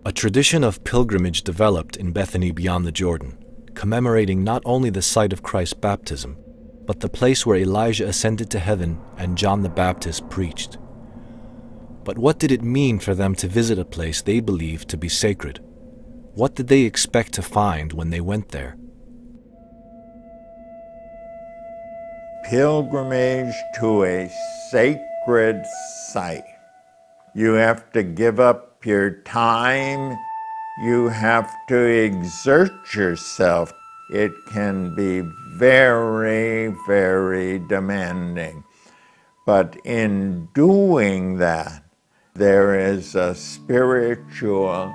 A tradition of pilgrimage developed in Bethany beyond the Jordan, commemorating not only the site of Christ's baptism, but the place where Elijah ascended to heaven and John the Baptist preached. But what did it mean for them to visit a place they believed to be sacred? What did they expect to find when they went there? Pilgrimage to a sacred site. You have to give up your time. You have to exert yourself. It can be very, very demanding. But in doing that, there is a spiritual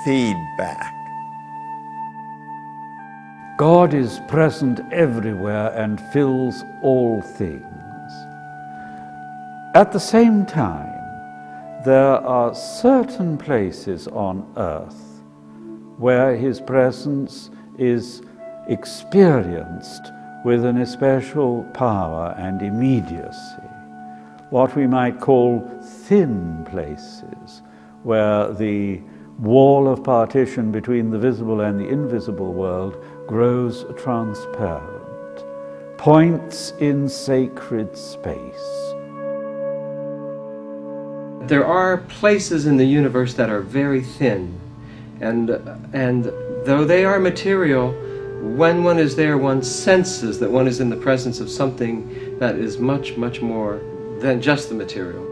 feedback. God is present everywhere and fills all things. At the same time, there are certain places on earth where His presence is experienced with an especial power and immediacy, what we might call thin places, where the wall of partition between the visible and the invisible world grows transparent, points in sacred space. There are places in the universe that are very thin, and though they are material, when one is there, one senses that one is in the presence of something that is much, much more than just the material.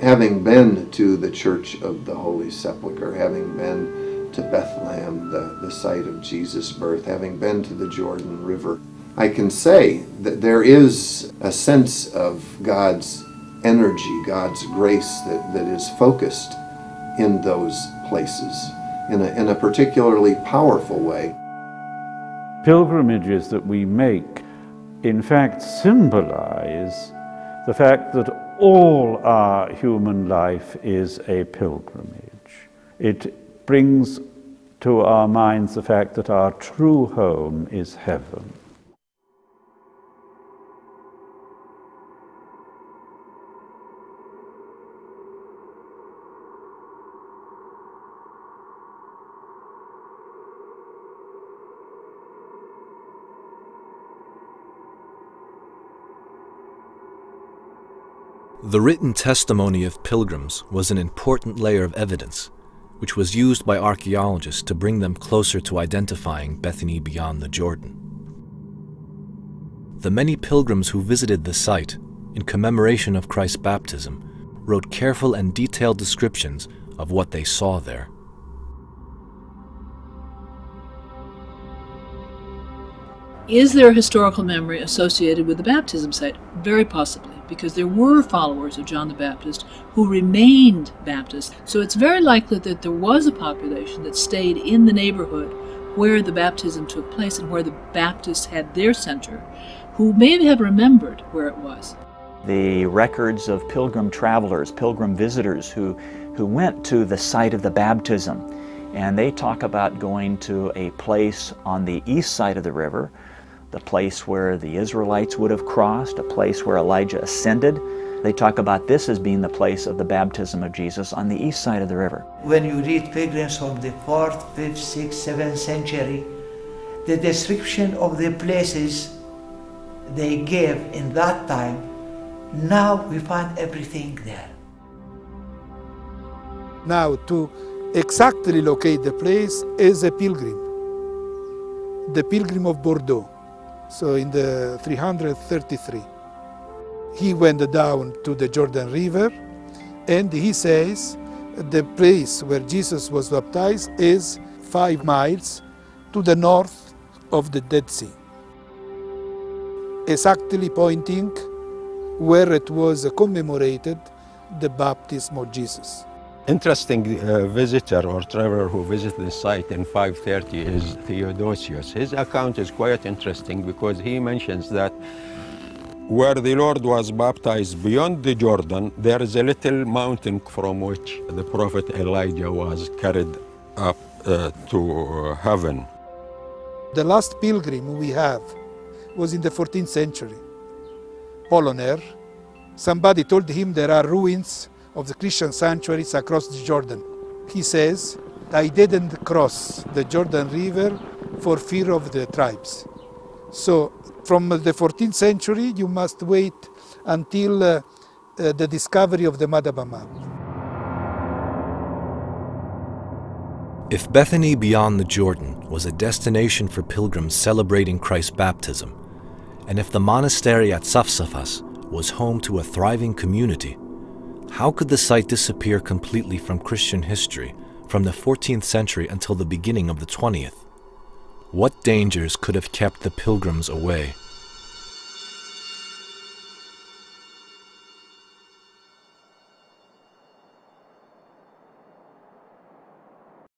Having been to the Church of the Holy Sepulchre, having been to Bethlehem, the site of Jesus' birth, having been to the Jordan River, I can say that there is a sense of God's energy, God's grace that is focused in those places in a particularly powerful way. Pilgrimages that we make, in fact, symbolize the fact that all our human life is a pilgrimage. It brings to our minds the fact that our true home is heaven. The written testimony of pilgrims was an important layer of evidence, which was used by archaeologists to bring them closer to identifying Bethany beyond the Jordan. The many pilgrims who visited the site in commemoration of Christ's baptism wrote careful and detailed descriptions of what they saw there. Is there a historical memory associated with the baptism site? Very possibly, because there were followers of John the Baptist who remained Baptists. So it's very likely that there was a population that stayed in the neighborhood where the baptism took place and where the Baptists had their center, who may have remembered where it was. The records of pilgrim travelers, pilgrim visitors who went to the site of the baptism, and they talk about going to a place on the east side of the river, the place where the Israelites would have crossed, a place where Elijah ascended. They talk about this as being the place of the baptism of Jesus on the east side of the river. When you read pilgrims from the 4th, 5th, 6th, 7th century, the description of the places they gave in that time, now we find everything there. Now, to exactly locate the place is a pilgrim, the pilgrim of Bordeaux. So in the 333, he went down to the Jordan River, and he says the place where Jesus was baptized is 5 miles to the north of the Dead Sea, exactly pointing where it was commemorated the baptism of Jesus. Interesting visitor or traveler who visited the site in 530 is Theodosius. His account is quite interesting because he mentions that where the Lord was baptized beyond the Jordan, there is a little mountain from which the prophet Elijah was carried up to heaven. The last pilgrim we have was in the 14th century. Poloner, somebody told him there are ruins of the Christian sanctuaries across the Jordan. he says, I didn't cross the Jordan River for fear of the tribes. So from the 14th century, you must wait until the discovery of the Madaba map. If Bethany beyond the Jordan was a destination for pilgrims celebrating Christ's baptism, and if the monastery at Safsafas was home to a thriving community, how could the site disappear completely from Christian history from the 14th century until the beginning of the 20th? What dangers could have kept the pilgrims away?